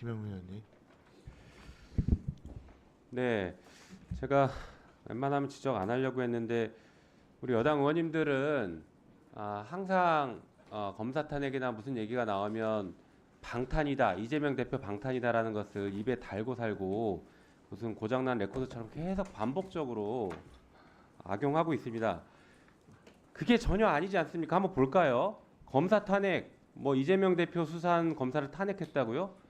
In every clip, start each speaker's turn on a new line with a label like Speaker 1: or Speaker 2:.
Speaker 1: 김영민 의원님.
Speaker 2: 네, 제가 웬만하면 지적 안 하려고 했는데 우리 여당 의원님들은 항상 검사 탄핵이나 무슨 얘기가 나오면 방탄이다, 이재명 대표 방탄이다라는 것을 입에 달고 살고 무슨 고장난 레코드처럼 계속 반복적으로 악용하고 있습니다. 그게 전혀 아니지 않습니까? 한번 볼까요? 검사 탄핵, 뭐 이재명 대표 수사한 검사를 탄핵했다고요?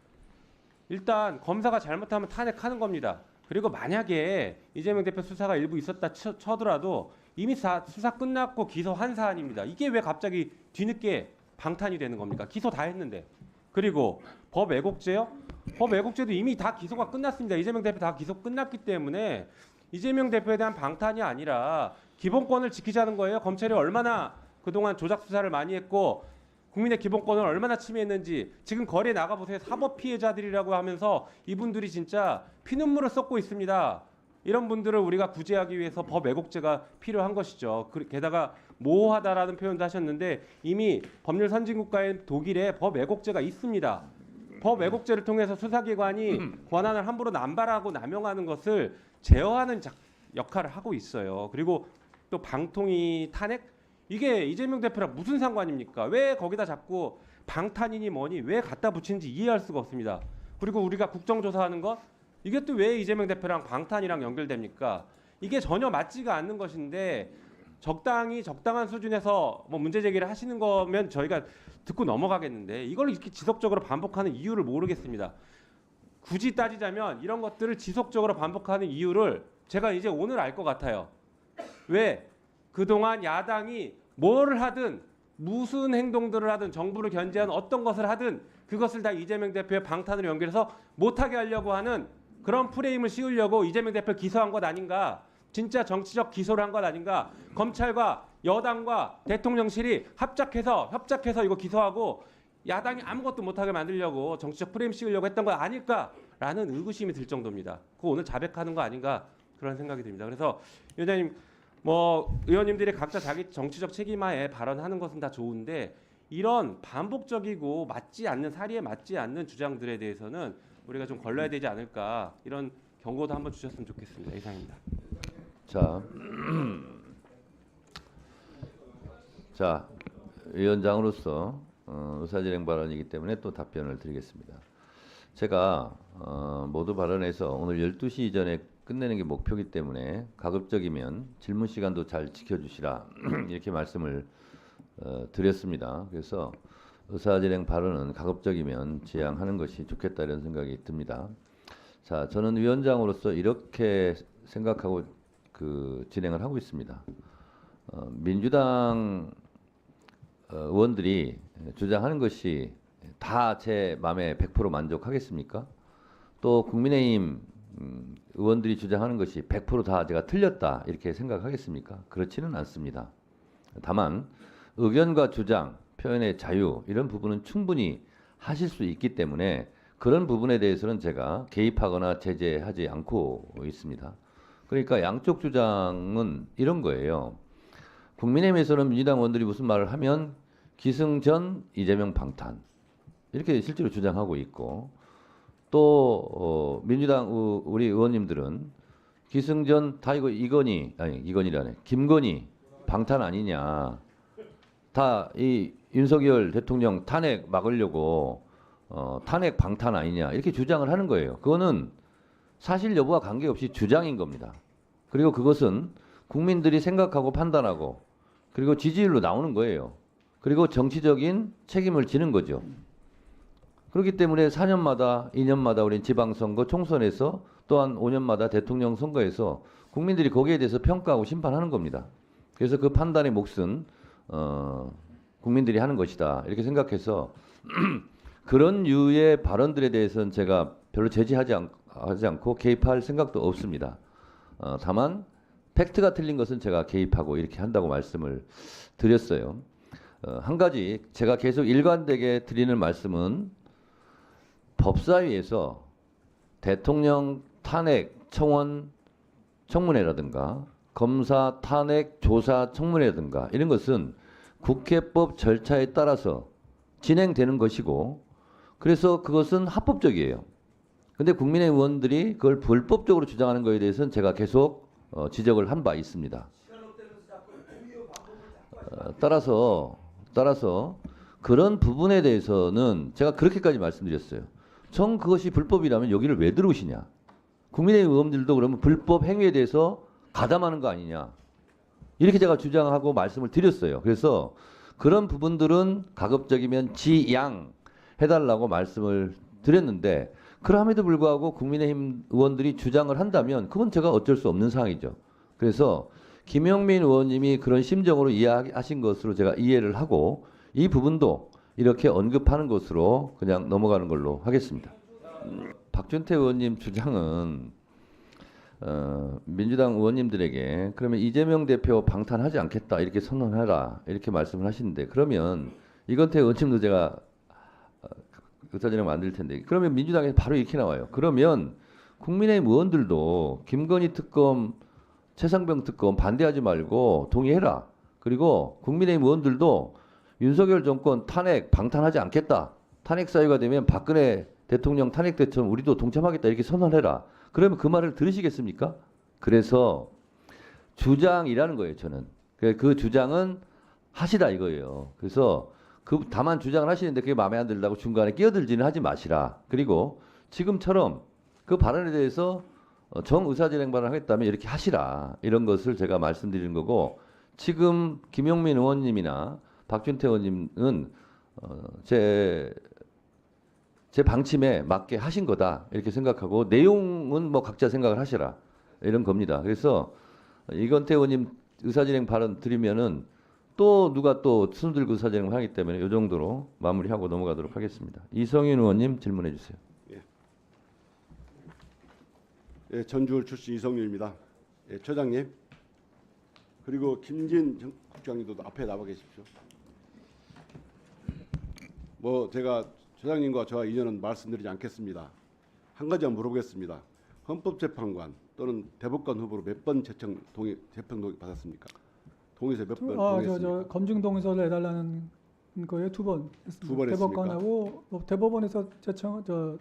Speaker 2: 일단 검사가 잘못하면 탄핵하는 겁니다. 그리고 만약에 이재명 대표 수사가 일부 있었다 쳐더라도 이미 수사 끝났고 기소한 사안입니다. 이게 왜 갑자기 뒤늦게 방탄이 되는 겁니까? 기소 다 했는데. 그리고 법 왜곡죄요? 법 왜곡죄도 이미 다 기소가 끝났습니다. 이재명 대표 다 기소 끝났기 때문에 이재명 대표에 대한 방탄이 아니라 기본권을 지키자는 거예요. 검찰이 얼마나 그동안 조작 수사를 많이 했고 국민의 기본권을 얼마나 침해했는지 지금 거리에 나가보세요. 사법 피해자들이라고 하면서 이분들이 진짜 피눈물을 쏟고 있습니다. 이런 분들을 우리가 구제하기 위해서 법 왜곡죄가 필요한 것이죠. 게다가 모호하다라는 표현도 하셨는데 이미 법률 선진국가인 독일에 법 왜곡죄가 있습니다. 법 왜곡죄를 통해서 수사기관이 권한을 함부로 남발하고 남용하는 것을 제어하는 역할을 하고 있어요. 그리고 또 방통위 탄핵? 이게 이재명 대표랑 무슨 상관입니까? 왜 거기다 자꾸 방탄이니 뭐니 왜 갖다 붙이는지 이해할 수가 없습니다. 그리고 우리가 국정조사하는 것 이게 또 왜 이재명 대표랑 방탄이랑 연결됩니까? 이게 전혀 맞지가 않는 것인데 적당한 수준에서 뭐 문제 제기를 하시는 거면 저희가 듣고 넘어가겠는데 이걸 이렇게 지속적으로 반복하는 이유를 모르겠습니다. 굳이 따지자면 이런 것들을 지속적으로 반복하는 이유를 제가 이제 오늘 알 것 같아요. 왜? 그동안 야당이 뭘 하든 무슨 행동들을 하든 정부를 견제한 어떤 것을 하든 그것을 다 이재명 대표의 방탄으로 연결해서 못하게 하려고 하는 그런 프레임을 씌우려고 이재명 대표를 기소한 것 아닌가. 진짜 정치적 기소를 한 것 아닌가. 검찰과 여당과 대통령실이 협작해서 이거 기소하고 야당이 아무것도 못하게 만들려고 정치적 프레임 씌우려고 했던 거 아닐까라는 의구심이 들 정도입니다. 그거 오늘 자백하는 거 아닌가 그런 생각이 듭니다. 그래서 위원장님 뭐 의원님들이 각자 자기 정치적 책임하에 발언하는 것은 다 좋은데 이런 반복적이고 사리에 맞지 않는 주장들에 대해서는 우리가 좀 걸러야 되지 않을까 이런 경고도 한번 주셨으면 좋겠습니다. 이상입니다.
Speaker 3: 자, 위원장으로서 의사진행 발언이기 때문에 또 답변을 드리겠습니다. 제가 모두 발언해서 오늘 12시 이전에 끝내는 게 목표이기 때문에 가급적이면 질문 시간도 잘 지켜주시라 이렇게 말씀을 드렸습니다. 그래서 의사진행 발언은 가급적이면 지양하는 것이 좋겠다 이런 생각이 듭니다. 자, 저는 위원장으로서 이렇게 생각하고 진행을 하고 있습니다. 민주당 의원들이 주장하는 것이 다 제 마음에 100% 만족하겠습니까? 또 국민의힘 의원들이 주장하는 것이 100% 제가 틀렸다 이렇게 생각하겠습니까? 그렇지는 않습니다. 다만 의견과 주장, 표현의 자유 이런 부분은 충분히 하실 수 있기 때문에 그런 부분에 대해서는 제가 개입하거나 제재하지 않고 있습니다. 그러니까 양쪽 주장은 이런 거예요. 국민의힘에서는 민주당 의원들이 무슨 말을 하면 기승전 이재명 방탄 이렇게 실제로 주장하고 있고 또 민주당 우리 의원님들은 기승전 다 김건희 방탄 아니냐. 다 이 윤석열 대통령 탄핵 막으려고 탄핵 방탄 아니냐 이렇게 주장을 하는 거예요. 그거는 사실 여부와 관계없이 주장인 겁니다. 그리고 그것은 국민들이 생각하고 판단하고 그리고 지지율로 나오는 거예요. 그리고 정치적인 책임을 지는 거죠. 그렇기 때문에 4년마다 2년마다 우린 지방선거 총선에서 또한 5년마다 대통령 선거에서 국민들이 거기에 대해서 평가하고 심판하는 겁니다. 그래서 그 판단의 몫은 국민들이 하는 것이다 이렇게 생각해서 그런 유의 발언들에 대해서는 제가 별로 제지하지 않고 개입할 생각도 없습니다. 다만 팩트가 틀린 것은 제가 개입하고 이렇게 한다고 말씀을 드렸어요. 한 가지 제가 계속 일관되게 드리는 말씀은 법사위에서 대통령 탄핵 청원 청문회라든가 검사 탄핵 조사 청문회라든가 이런 것은 국회법 절차에 따라서 진행되는 것이고 그래서 그것은 합법적이에요. 근데 국민의힘 의원들이 그걸 불법적으로 주장하는 것에 대해서는 제가 계속 지적을 한 바 있습니다. 따라서 그런 부분에 대해서는 제가 그렇게까지 말씀드렸어요. 정 그것이 불법이라면 여기를 왜 들어오시냐? 국민의힘 의원들도 그러면 불법 행위에 대해서 가담하는 거 아니냐? 이렇게 제가 주장하고 말씀을 드렸어요. 그래서 그런 부분들은 가급적이면 지양 해달라고 말씀을 드렸는데 그럼에도 불구하고 국민의힘 의원들이 주장을 한다면 그건 제가 어쩔 수 없는 상황이죠. 그래서 김영민 의원님이 그런 심정으로 이해하신 것으로 제가 이해를 하고 이 부분도 이렇게 언급하는 것으로 그냥 넘어가는 걸로 하겠습니다. 박준태 의원님 주장은 민주당 의원님들에게 그러면 이재명 대표 방탄하지 않겠다 이렇게 선언해라 이렇게 말씀을 하시는데 그러면 이건태 의원님도 제가 의사진행 만들 텐데 그러면 민주당에서 바로 이렇게 나와요. 그러면 국민의힘 의원들도 김건희 특검, 최상병 특검 반대하지 말고 동의해라. 그리고 국민의힘 의원들도 윤석열 정권 탄핵 방탄하지 않겠다. 탄핵 사유가 되면 박근혜 대통령 탄핵 때처럼 우리도 동참하겠다 이렇게 선언해라. 그러면 그 말을 들으시겠습니까? 그래서 주장이라는 거예요. 저는 그 주장은 하시라 이거예요. 그래서 다만 주장을 하시는데 그게 마음에 안 들다고 중간에 끼어들지는 하지 마시라. 그리고 지금처럼 그 발언에 대해서 정 의사진행 발언을 하겠다면 이렇게 하시라. 이런 것을 제가 말씀드리는 거고 지금 김용민 의원님이나 박준태 의원님은 제 방침에 맞게 하신 거다. 이렇게 생각하고 내용은 뭐 각자 생각을 하시라. 이런 겁니다. 그래서 이건태 의원님 의사진행 발언 드리면은 또 누가 또 손들고 의사진행을 하기 때문에 이 정도로 마무리하고 넘어가도록 하겠습니다. 이성윤 의원님 질문해 주세요.
Speaker 1: 예, 전주울 출신 이성윤입니다. 예, 처장님 그리고 김진 국장님도 앞에 나와 계십시오. 뭐 제가 처장님과 저와 인연은 말씀드리지 않겠습니다. 한 가지만 물어보겠습니다. 헌법재판관 또는 대법관 후보로 몇 번 재평 동의 받았습니까? 동의서 몇 번 동의했습니까?
Speaker 4: 저 검증 동의서를 내달라는 거에 2번 했습니다.
Speaker 1: 두번 했습니까?
Speaker 4: 대법관하고 대법원에서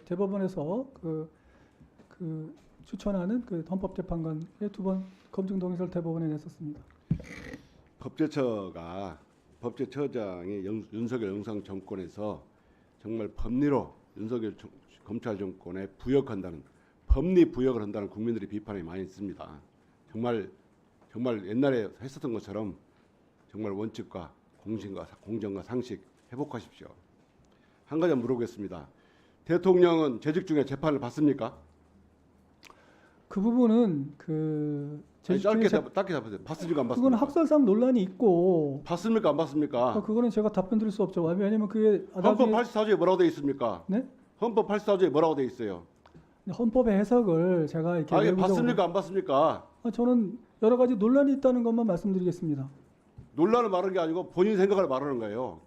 Speaker 4: 대법원에서 그 추천하는 그 헌법재판관에 2번 검증 동의서를 대법원에 냈었습니다.
Speaker 1: 법제처장이 윤석열 영상 정권에서 정말 법리로 윤석열 검찰 정권에 부역한다는 법리 부역을 한다는 국민들의 비판이 많이 있습니다. 정말 옛날에 했었던 것처럼 정말 원칙과 공정과 상식 회복하십시오. 한 가지 물어보겠습니다. 대통령은 재직 중에 재판을 받습니까?
Speaker 4: 그 부분은
Speaker 1: 아니, 짧게 답하세요. 받습니까 안 받습니까?
Speaker 4: 그건 학설상 논란이 있고
Speaker 1: 받습니까 안 받습니까?
Speaker 4: 그거는 제가 답변 드릴 수 없죠. 왜냐하면 그게
Speaker 1: 헌법 84조에 뭐라고 돼 있습니까?
Speaker 4: 네?
Speaker 1: 헌법 84조에 뭐라고 돼 있어요?
Speaker 4: 헌법의 해석을 제가 이렇게
Speaker 1: 아니
Speaker 4: 외부적으로-
Speaker 1: 받습니까 안 받습니까?
Speaker 4: 저는 여러 가지 논란이 있다는 것만 말씀드리겠습니다.
Speaker 1: 논란을 말하는 게 아니고 본인 생각을 말하는 거예요.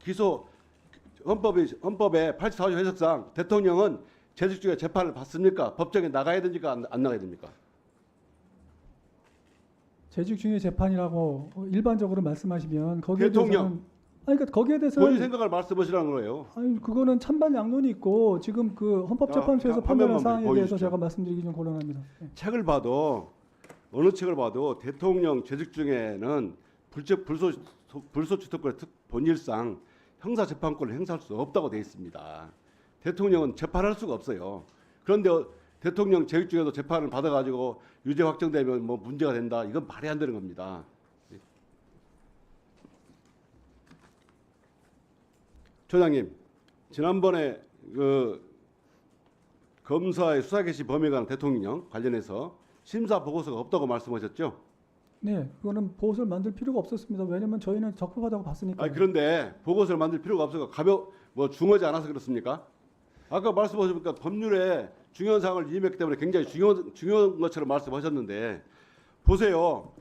Speaker 1: 헌법의 84조 해석상 대통령은 재직 중에 재판을 받습니까? 법정에 나가야 됩니까? 안 나가야 됩니까?
Speaker 4: 재직 중에 재판이라고 일반적으로 말씀하시면 거기에
Speaker 1: 대통령.
Speaker 4: 대해서는 그러니까 거기에 대해서는
Speaker 1: 본인 생각을 말씀하시라는 거예요.
Speaker 4: 아니 그거는 찬반 양론이 있고 지금 그 헌법재판소에서
Speaker 1: 자,
Speaker 4: 판단한
Speaker 1: 화면만
Speaker 4: 사항에
Speaker 1: 보여주시죠.
Speaker 4: 대해서 제가 말씀드리기 좀 곤란합니다. 네.
Speaker 1: 책을 봐도 어느 책을 봐도 대통령 재직 중에는 불소추특권의 본질상 형사재판권을 행사할 수 없다고 되어 있습니다. 대통령은 재판할 수가 없어요. 그런데 대통령 재직 중에도 재판을 받아가지고 유죄 확정되면 뭐 문제가 된다. 이건 말이 안 되는 겁니다. 처장님, 지난번에 그 검사의 수사 개시 범위에 관한 대통령 관련해서 심사 보고서가 없다고 말씀하셨죠?
Speaker 4: 네, 그거는 보고서를 만들 필요가 없었습니다. 왜냐하면 저희는 적법하다고 봤으니까.
Speaker 1: 아니 그런데 보고서를 만들 필요가 없어서 중하지 않아서 그렇습니까? 아까 말씀하셨으니까 법률에 중요한 사항을 이임했기 때문에 굉장히 중요한 것처럼 말씀하셨는데 보세요.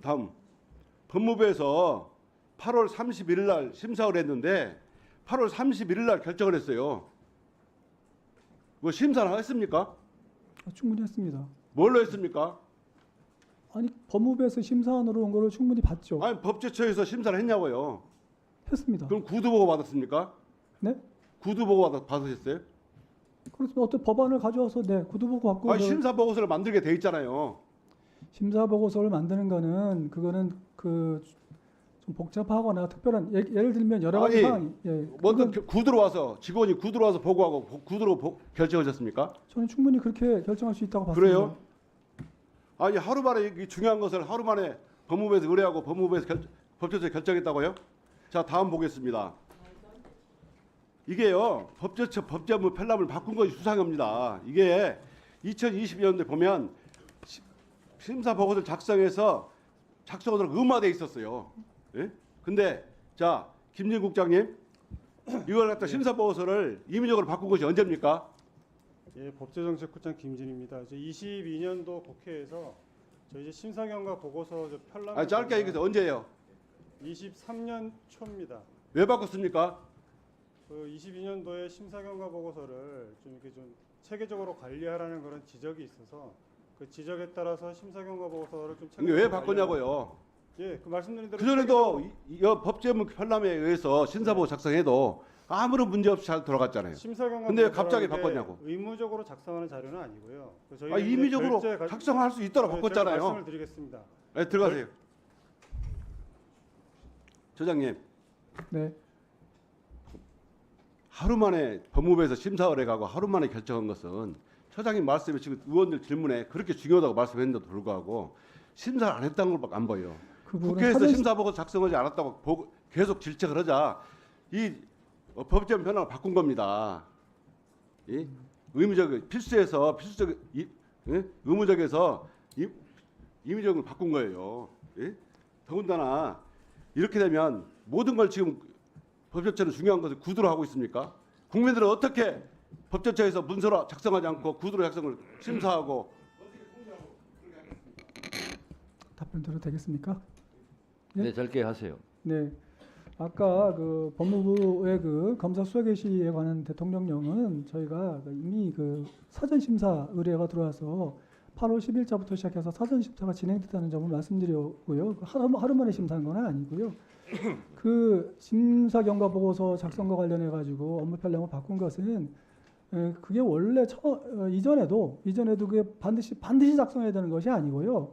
Speaker 1: 다음 법무부에서 8월 31일 날 심사를 했는데 8월 31일 날 결정을 했어요. 뭐 심사를 했습니까?
Speaker 4: 충분히 했습니다.
Speaker 1: 뭘로 했습니까?
Speaker 4: 아니 법무부에서 심사안으로 온 거를 충분히 봤죠.
Speaker 1: 아니 법제처에서 심사를 했냐고요.
Speaker 4: 했습니다.
Speaker 1: 그럼 구두보고 받았습니까?
Speaker 4: 네?
Speaker 1: 구두 보고 받으셨어요?
Speaker 4: 그렇지만 어떤 법안을 가져와서 네 구두 보고 받고
Speaker 1: 아니, 심사 보고서를 만들게 돼 있잖아요.
Speaker 4: 심사 보고서를 만드는 거는 그거는 그 좀 복잡하거나 특별한 예를 들면 여러 가지
Speaker 1: 아니,
Speaker 4: 상황이 예,
Speaker 1: 먼저
Speaker 4: 그건
Speaker 1: 구두로 와서 직원이 구두로 와서 보고하고 구두로 결정하셨습니까?
Speaker 4: 저는 충분히 그렇게 결정할 수 있다고 봤습니다.
Speaker 1: 그래요? 아니 하루 만에 이 중요한 것을 하루 만에 법무부에서 의뢰하고 법무부에서 법제처에 결정했다고요? 자 다음 보겠습니다. 이게요 법제처 법제업무 편람을 바꾼 것이 수상합니다. 이게 2020년도에 보면 심사 보고서를 작성해서 작성하도록 의무화돼 있었어요. 예? 근데 자 김진 국장님 이걸 갖다 심사 보고서를 임의적으로 바꾼 것이 언제입니까?
Speaker 5: 예, 법제정책국장 김진입니다. 이제 22년도 국회에서 저희 이제 심사경과 보고서 편람.
Speaker 1: 아 짧게 얘기해서 언제예요?
Speaker 5: 23년 초입니다.
Speaker 1: 왜 바꿨습니까?
Speaker 5: 그 22년도에 심사경과 보고서를 좀 이렇게 좀 체계적으로 관리하라는 그런 지적이 있어서 그 지적에 따라서 심사경과 보고서를 좀
Speaker 1: 이게 왜 바꿨냐고요?
Speaker 5: 예, 그 말씀드린 대로
Speaker 1: 그전에도 이 법제업무 편람에 의해서 심사보고 작성해도 아무런 문제 없이 잘 돌아갔잖아요.
Speaker 5: 심사경과
Speaker 1: 근데 왜
Speaker 5: 보고서라는
Speaker 1: 갑자기
Speaker 5: 게
Speaker 1: 바꿨냐고?
Speaker 5: 의무적으로 작성하는 자료는 아니고요. 그 저희가
Speaker 1: 아,
Speaker 5: 이제
Speaker 1: 임의적으로
Speaker 5: 결제
Speaker 1: 작성할 수 있도록
Speaker 5: 제가
Speaker 1: 바꿨잖아요.
Speaker 5: 말씀을 드리겠습니다.
Speaker 1: 네, 들어가세요. 처장님,
Speaker 4: 네.
Speaker 1: 하루 만에 법무부에서 심사 의뢰가고 하루 만에 결정한 것은 처장님 말씀에 지금 의원들 질문에 그렇게 중요하다고 말씀했는데도 불구하고 심사를 안 했다는 것밖에 안 보여요.
Speaker 4: 그 부분은
Speaker 1: 국회에서
Speaker 4: 사전
Speaker 1: 심사보고 작성하지 않았다고 계속 질책을 하자 이 법제업 변화를 바꾼 겁니다. 이 의무적 필수적 의무적에서 임의적으로 바꾼 거예요. 예? 더군다나 이렇게 되면 모든 걸 지금 법제처는 중요한 것을 구두로 하고 있습니까? 국민들은 어떻게 법제처에서 문서로 작성하지 않고 구두로 작성을 심사하고
Speaker 4: 답변 드려도 되겠습니까? 예?
Speaker 3: 네, 짧게 하세요.
Speaker 4: 네. 아까 그 법무부의 그 검사 수사 개시에 관한 대통령령은 저희가 이미 그 사전 심사 의뢰가 들어와서 8월 10일자부터 시작해서 사전 심사가 진행됐다는 점을 말씀드렸고요. 그 하루 만에 심사한 건 아니고요. 그 심사 경과 보고서 작성과 관련해 가지고 업무 편량을 바꾼 것은 그게 원래 이전에도 그게 반드시 작성해야 되는 것이 아니고요.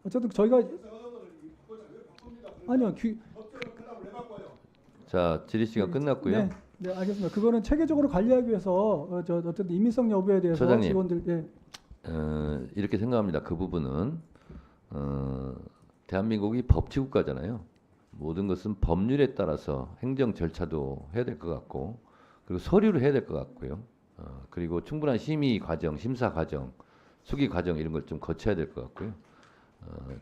Speaker 4: 어쨌든 저희가 아니요.
Speaker 3: 자, 질의 시간 끝났고요.
Speaker 4: 네, 네, 알겠습니다. 그거는 체계적으로 관리하기 위해서 어쨌든 임의성 여부에 대해서
Speaker 3: 처장님.
Speaker 4: 직원들
Speaker 3: 이렇게 생각합니다. 그 부분은 대한민국이 법치국가잖아요. 모든 것은 법률에 따라서 행정 절차도 해야 될 것 같고 그리고 서류로 해야 될 것 같고요. 그리고 충분한 심의 과정, 심사 과정, 수기 과정 이런 걸 좀 거쳐야 될 것 같고요.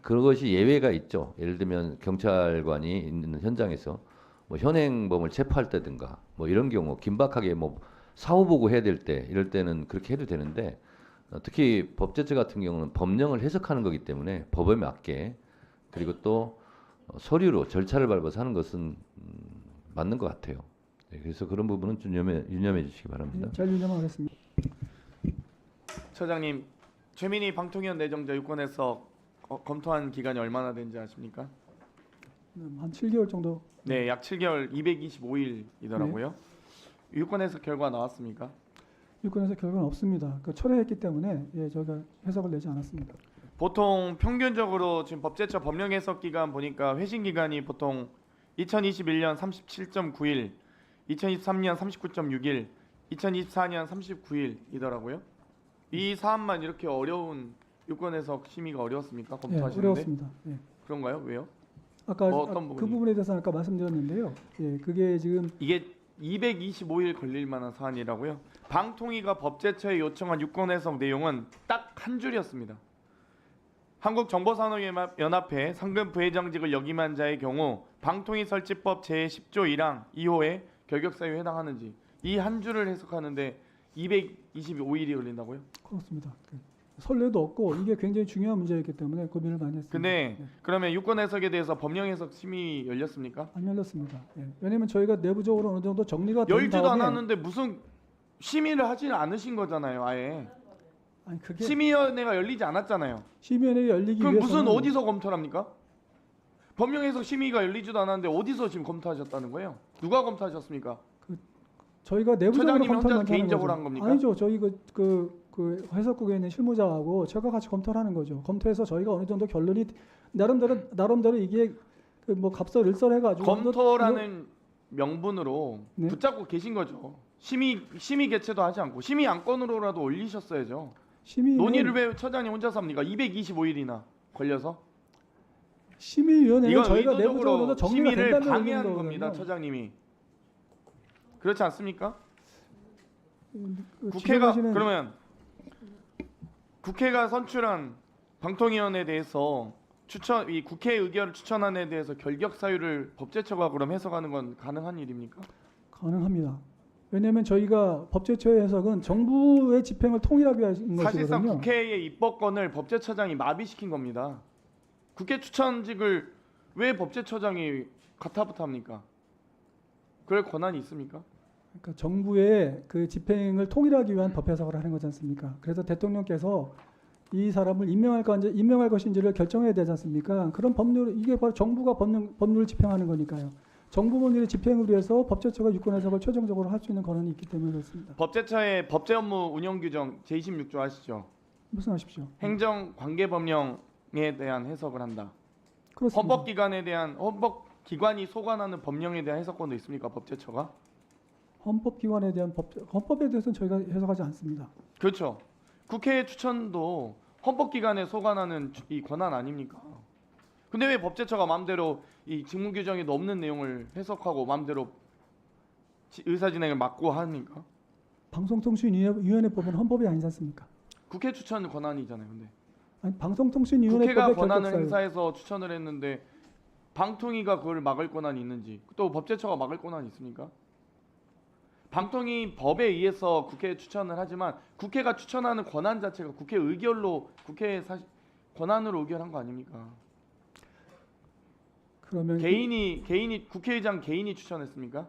Speaker 3: 그것이 예외가 있죠. 예를 들면 경찰관이 있는 현장에서 뭐 현행범을 체포할 때든가 뭐 이런 경우 긴박하게 뭐 사후 보고해야 될 때 이럴 때는 그렇게 해도 되는데 특히 법제처 같은 경우는 법령을 해석하는 거기 때문에 법에 맞게 그리고 또 서류로 절차를 밟아서 하는 것은 맞는 것 같아요. 네, 그래서 그런 부분은 좀 유념해 주시기 바랍니다.
Speaker 4: 잘 유념하겠습니다.
Speaker 6: 처장님, 최민희 방통위원 내정자 유권에서 검토한 기간이 얼마나 된지 아십니까?
Speaker 4: 한 7개월 정도.
Speaker 6: 네, 약 7개월 225일이더라고요. 유권에서 결과 나왔습니까?
Speaker 4: 유권에서 결과는 없습니다. 그 철회했기 때문에 저희가 해석을 내지 않았습니다.
Speaker 6: 보통 평균적으로 지금 법제처 법령 해석 기간 보니까 회신 기간이 보통 2021년 37.9일, 2023년 39.6일, 2024년 39일이더라고요. 이 사안만 이렇게 어려운 유권 해석 심의가 어려웠습니까? 검토하시는데?
Speaker 4: 어려웠습니다.
Speaker 6: 그런가요? 왜요?
Speaker 4: 아까
Speaker 6: 어떤
Speaker 4: 그
Speaker 6: 부분이?
Speaker 4: 부분에 대해서 아까 말씀드렸는데요. 그게 지금
Speaker 6: 이게 225일 걸릴 만한 사안이라고요? 방통위가 법제처에 요청한 유권 해석 내용은 딱 한 줄이었습니다. 한국정보산업연합회 상금 부회장직을 역임한 자의 경우 방통위 설치법 제10조 1항 2호의 결격사유에 해당하는지 이 한 줄을 해석하는데 225일이 걸린다고요?
Speaker 4: 그렇습니다. 선례도 없고 이게 굉장히 중요한 문제였기 때문에 고민을 많이 했습니다.
Speaker 6: 근데
Speaker 4: 네.
Speaker 6: 그러면 유권 해석에 대해서 법령 해석 심의 열렸습니까?
Speaker 4: 안 열렸습니다. 왜냐하면 저희가 내부적으로 어느 정도 정리가 된
Speaker 6: 열지도
Speaker 4: 다음에
Speaker 6: 않았는데 무슨 심의를 하지 않으신 거잖아요, 아예.
Speaker 4: 아니 그게
Speaker 6: 심의위원회가 열리지 않았잖아요.
Speaker 4: 심의위원회가 열리기
Speaker 6: 그럼
Speaker 4: 위해서는
Speaker 6: 무슨 어디서 검토를 합니까? 법령 해석 심의가 열리지도 않았는데 어디서 지금 검토하셨다는 거예요? 누가 검토하셨습니까?
Speaker 4: 그 저희가 내부적으로
Speaker 6: 처장님이
Speaker 4: 검토를
Speaker 6: 혼자
Speaker 4: 먼저 하는
Speaker 6: 개인적으로
Speaker 4: 거죠.
Speaker 6: 한 겁니까?
Speaker 4: 아니죠. 저희 그 해석국에 있는 실무자하고 제가 같이 검토를 하는 거죠. 검토해서 저희가 어느 정도 결론이 나름대로 이게 그 뭐 갑설을설해가지고
Speaker 6: 검토라는 명분으로
Speaker 4: 네.
Speaker 6: 붙잡고 계신 거죠. 심의 개최도 하지 않고 심의 안건으로라도 올리셨어야죠.
Speaker 4: 심의
Speaker 6: 논의를 왜 처장님 혼자서 합니까? 225일이나 걸려서
Speaker 4: 심의위원회는
Speaker 6: 이건
Speaker 4: 저희가
Speaker 6: 의도적으로
Speaker 4: 내부적으로 정리가
Speaker 6: 심의를
Speaker 4: 된다는
Speaker 6: 방해하는
Speaker 4: 거거든요.
Speaker 6: 겁니다, 처장님이. 그렇지 않습니까?
Speaker 4: 그
Speaker 6: 국회가
Speaker 4: 지적하시는-
Speaker 6: 그러면 국회가 선출한 방통위원회에 대해서 이 국회 의결을 추천안에 대해서 결격 사유를 법제처가 그럼 해석하는 건 가능한 일입니까?
Speaker 4: 가능합니다. 왜냐하면 저희가 법제처의 해석은 정부의 집행을 통일하기 위한
Speaker 6: 사실상
Speaker 4: 것이거든요.
Speaker 6: 국회의 입법권을 법제처장이 마비시킨 겁니다. 국회 추천직을 왜 법제처장이 가타부타합니까? 그럴 권한이 있습니까?
Speaker 4: 그러니까 정부의 그 집행을 통일하기 위한 법 해석을 하는 거지 않습니까? 그래서 대통령께서 이 사람을 임명할 것인지를 결정해야 되지 않습니까? 그런 법률 이게 바로 정부가 법률을 집행하는 거니까요. 정부 법률의 집행을 위해서 법제처가 유권 해석을 최종적으로 할 수 있는 권한이 있기 때문에 그렇습니다.
Speaker 6: 법제처의 법제 업무 운영 규정 제26조 아시죠?
Speaker 4: 말씀하십시오.
Speaker 6: 행정 관계 법령에 대한 해석을 한다.
Speaker 4: 그렇습니다.
Speaker 6: 헌법기관이 소관하는 법령에 대한 해석권도 있습니까? 법제처가?
Speaker 4: 헌법기관에 대한 헌법에 대해서는 저희가 해석하지 않습니다.
Speaker 6: 그렇죠. 국회 추천도 헌법기관에 소관하는 이 권한 아닙니까? 근데 왜 법제처가 마음대로 이 직무규정에도 없는 내용을 해석하고 마음대로 의사진행을 막고 합니까?
Speaker 4: 방송통신위원회법은 헌법이 아니지 않습니까?
Speaker 6: 국회 추천 권한이잖아요. 근데 국회가
Speaker 4: 방송통신위원회법의
Speaker 6: 권한을
Speaker 4: 결격사유.
Speaker 6: 행사해서 추천을 했는데 방통위가 그걸 막을 권한이 있는지 또 법제처가 막을 권한이 있습니까? 방통위 법에 의해서 국회에 추천을 하지만 국회가 추천하는 권한 자체가 국회 의결로 권한으로 의결한 거 아닙니까?
Speaker 4: 그러면
Speaker 6: 개인이 국회의장 개인이 추천했습니까?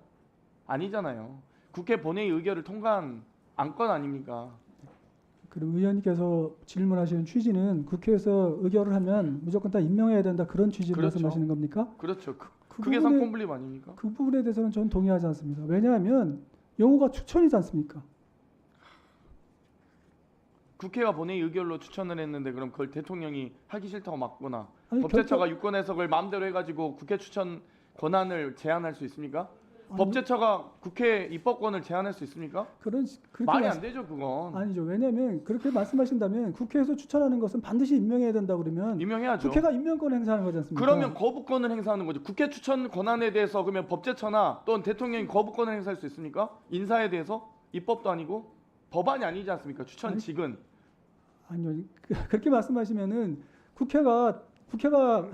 Speaker 6: 아니잖아요. 국회 본회의 의결을 통과한 안건 아닙니까?
Speaker 4: 그리고 의원님께서 질문하시는 취지는 국회에서 의결을 하면 무조건 다 임명해야 된다 그런 취지로
Speaker 6: 그렇죠.
Speaker 4: 말씀하시는 겁니까?
Speaker 6: 그렇죠.
Speaker 4: 그
Speaker 6: 그게
Speaker 4: 부분에-
Speaker 6: 상권분립 아닙니까?
Speaker 4: 그 부분에 대해서는 저는 동의하지 않습니다. 왜냐하면 용어가 추천이지 않습니까?
Speaker 6: 국회가 본회의 의결로 추천을 했는데 그럼 그걸 대통령이 하기 싫다고 막거나
Speaker 4: 아니,
Speaker 6: 법제처가 유권 해석을 마음대로 해가지고 국회 추천 권한을 제한할 수 있습니까? 법제처가 국회 입법권을 제한할 수 있습니까?
Speaker 4: 그렇게
Speaker 6: 말이 안 되죠 그건.
Speaker 4: 아니죠. 왜냐하면 그렇게 말씀하신다면 국회에서 추천하는 것은 반드시 임명해야 된다 그러면
Speaker 6: 임명해야죠.
Speaker 4: 국회가 임명권 행사하는 거지 않습니까?
Speaker 6: 그러면 거부권을 행사하는 거죠. 국회 추천 권한에 대해서 그러면 법제처나 또는 대통령이 거부권을 행사할 수 있습니까? 인사에 대해서 입법도 아니고 법안이 아니지 않습니까? 추천직은.
Speaker 4: 아니요. 그렇게 말씀하시면은 국회가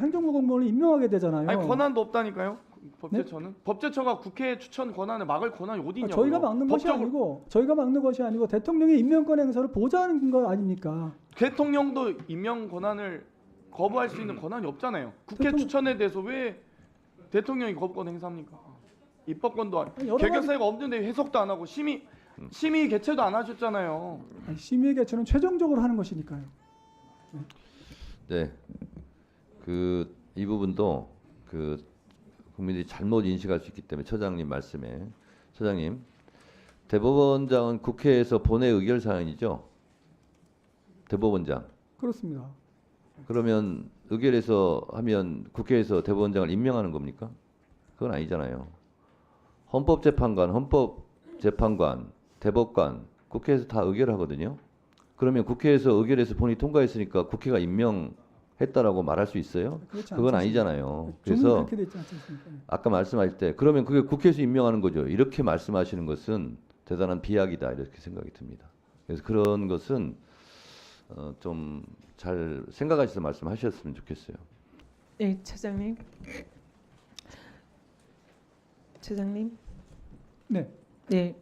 Speaker 4: 행정부 공무원을 임명하게 되잖아요.
Speaker 6: 아니 권한도 없다니까요. 법제처는 법제처가 국회 추천 권한을 막을 권한이 어디 있냐고요.
Speaker 4: 저희가 막는 것이 아니고 대통령의 임명권 행사를 보좌하는 거 아닙니까?
Speaker 6: 대통령도 임명 권한을 거부할 수 있는 권한이 없잖아요. 국회 추천에 대해서 왜 대통령이 거부권 행사합니까? 입법권도
Speaker 4: 여러
Speaker 6: 결격
Speaker 4: 가지-
Speaker 6: 사유가 없는데 해석도 안 하고 심의 개최도 안 하셨잖아요.
Speaker 4: 아니, 심의 개최는 최종적으로 하는 것이니까요.
Speaker 3: 네. 이 부분도 국민들이 잘못 인식할 수 있기 때문에 처장님 말씀에 처장님 대법원장은 국회에서 본회 의결 사항이죠. 대법원장.
Speaker 4: 그렇습니다.
Speaker 3: 그러면 의결해서 하면 국회에서 대법원장을 임명하는 겁니까? 그건 아니잖아요. 헌법재판관, 대법관 국회에서 다 의결하거든요. 그러면 국회에서 의결해서 본이 통과했으니까 국회가 임명했다라고 말할 수 있어요?
Speaker 4: 그렇지
Speaker 3: 그건
Speaker 4: 않습니까?
Speaker 3: 아니잖아요.
Speaker 4: 주문이
Speaker 3: 그래서
Speaker 4: 그렇게 되지 않습니까?
Speaker 3: 아까 말씀하실 때 그러면 그게 국회에서 임명하는 거죠. 이렇게 말씀하시는 것은 대단한 비약이다 이렇게 생각이 듭니다. 그래서 그런 것은 좀 잘 생각하셔서 말씀하셨으면 좋겠어요.
Speaker 7: 네, 차장님. 차장님.
Speaker 4: 네.
Speaker 7: 네.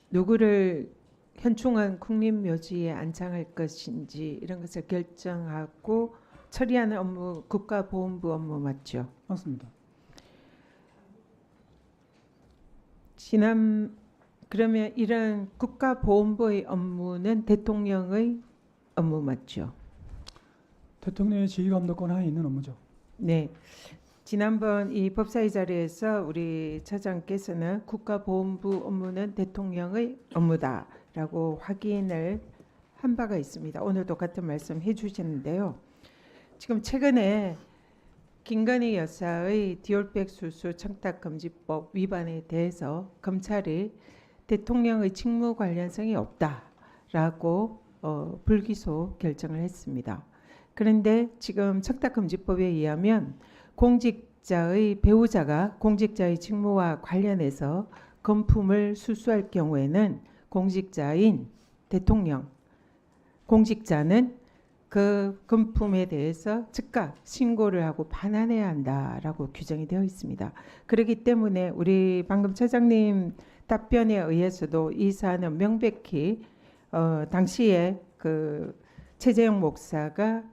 Speaker 7: 누구를 현충원 국립묘지에 안장할 것인지 이런 것을 결정하고 처리하는 업무 국가보훈부 업무 맞죠?
Speaker 4: 맞습니다.
Speaker 7: 그러면 이런 국가보훈부의 업무는 대통령의 업무 맞죠?
Speaker 4: 대통령의 지휘감독권 하에 있는 업무죠.
Speaker 7: 네. 지난번 이 법사위 자리에서 우리 차장께서는 국가보훈부 업무는 대통령의 업무다라고 확인을 한 바가 있습니다. 오늘도 같은 말씀 해주시는데요. 지금 최근에 김건희 여사의 디올백 수수 청탁금지법 위반에 대해서 검찰이 대통령의 직무 관련성이 없다라고 불기소 결정을 했습니다. 그런데 지금 청탁금지법에 의하면 공직자의 배우자가 공직자의 직무와 관련해서 금품을 수수할 경우에는 공직자인 대통령, 공직자는 그 금품에 대해서 즉각 신고를 하고 반환해야 한다라고 규정이 되어 있습니다. 그렇기 때문에 우리 방금 차장님 답변에 의해서도 이 사안은 명백히 당시에 그 최재형 목사가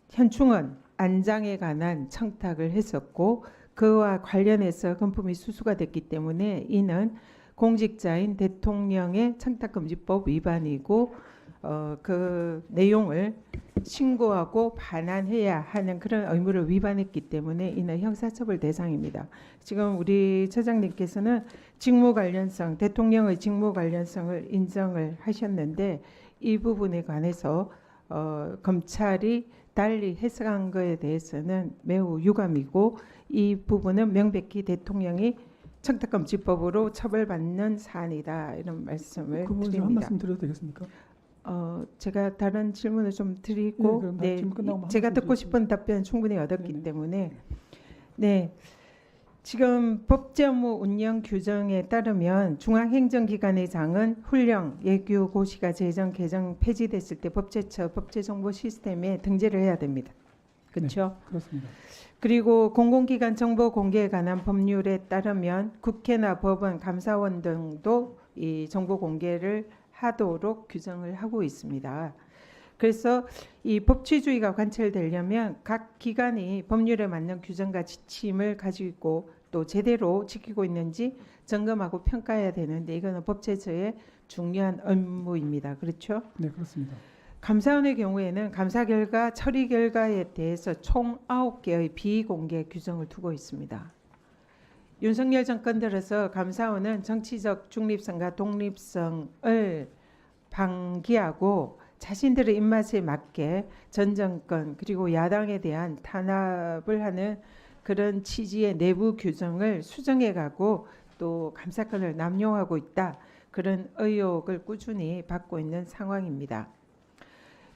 Speaker 7: 현충원 안장에 관한 청탁을 했었고 그와 관련해서 금품이 수수가 됐기 때문에 이는 공직자인 대통령의 청탁금지법 위반이고 그 내용을 신고하고 반환해야 하는 그런 의무를 위반했기 때문에 이는 형사처벌 대상입니다. 지금 우리 차장님께서는 직무 관련성, 대통령의 직무 관련성을 인정을 하셨는데 이 부분에 관해서 검찰이 달리 해석한 것에 대해서는 매우 유감이고 이 부분은 명백히 대통령이 청탁금지법으로 처벌받는 사안이다 이런 말씀을
Speaker 4: 그 부분 좀 한
Speaker 7: 드립니다.
Speaker 4: 말씀 드려도 되겠습니까?
Speaker 7: 제가 다른 질문을 좀 드리고
Speaker 4: 그럼
Speaker 7: 네,
Speaker 4: 질문 끝나고 한
Speaker 7: 제가
Speaker 4: 말씀
Speaker 7: 듣고
Speaker 4: 주시죠.
Speaker 7: 싶은 답변 충분히 얻었기
Speaker 4: 네네.
Speaker 7: 때문에 네. 지금 법제 업무 운영 규정에 따르면 중앙행정기관의 훈령, 예규, 고시가 제정, 개정, 폐지됐을 때 법제처, 법제정보 시스템에 등재를 해야 됩니다. 그렇죠?
Speaker 4: 그렇습니다.
Speaker 7: 그리고 공공기관 정보 공개에 관한 법률에 따르면 국회나 법원, 감사원 등도 이 정보 공개를 하도록 규정을 하고 있습니다. 그래서 이 법치주의가 관철되려면 각 기관이 법률에 맞는 규정과 지침을 가지고 또 제대로 지키고 있는지 점검하고 평가해야 되는데 이거는 법제처의 중요한 업무입니다. 그렇죠?
Speaker 4: 네, 그렇습니다.
Speaker 7: 감사원의 경우에는 감사 결과, 처리 결과에 대해서 총 9개의 비공개 규정을 두고 있습니다. 윤석열 정권 들어서 감사원은 정치적 중립성과 독립성을 방기하고 자신들의 입맛에 맞게 전 정권 그리고 야당에 대한 탄압을 하는 그런 취지의 내부 규정을 수정해가고 또 감사권을 남용하고 있다. 그런 의혹을 꾸준히 받고 있는 상황입니다.